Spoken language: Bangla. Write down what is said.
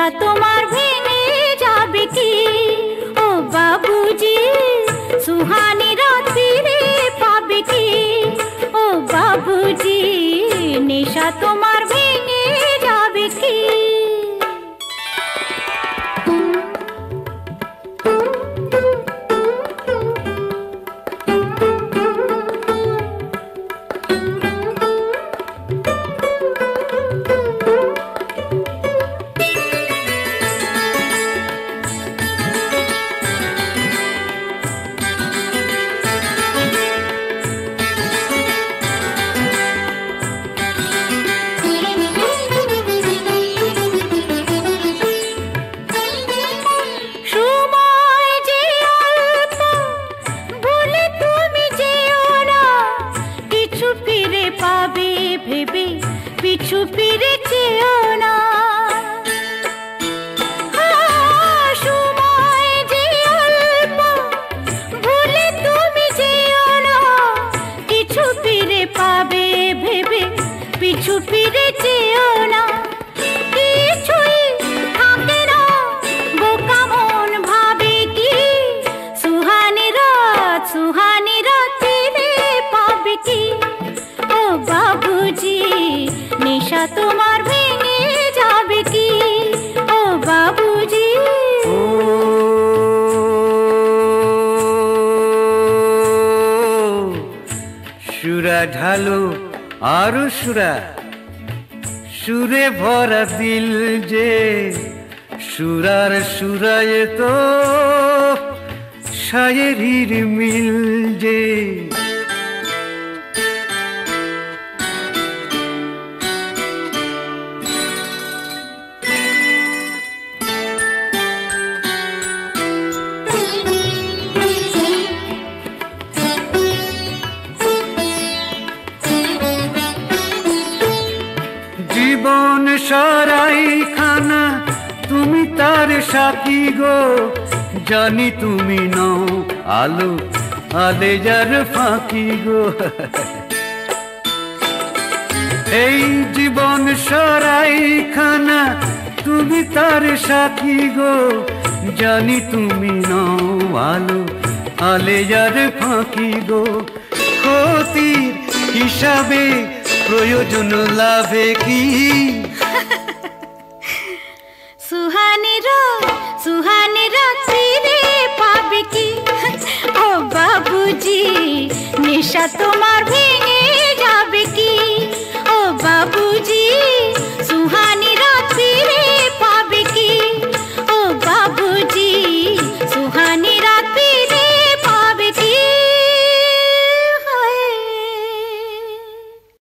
নেশা তোমার ভেঙে যাবে কি ও বাবুজি সুহানি রাত ফিরে পাবে কি ও বাবুজি নেশা তোমার ভেঙে যাবে কি পিছু ফিরে চেও না সময় যে অল্প ভুলে তুমি যেও না কিছু ফিরে পাবে ভেবে পিছু ফিরে চেও না কিছুই থাকে না বোকা মন ভাবে কি সুহানি রাত ফিরে পাবে কি ও বাবুজি নেশা তোমার ভেঙে যাবে কি ও বাবুজি সুরা ঢালো আরো সুরা সুরে ভরা দিল যে সুরার সুরায় তো শায়েরির মিল যে জীবন সারাই খানা তুমি তার সাথী গো জানি তুমি নও আলো আলেজার ফাঁকি গো এই জীবন সারাই খানা তুমি তার সাথী গো জানি তুমি নও আলো আলেজার ফাঁকি গো ক্ষতির হিসাবে প্রয়োজন লাভে কি সুহানি রাত ফিরে পাবে কি ও বাবুজি নেশা তোমার ভেঙে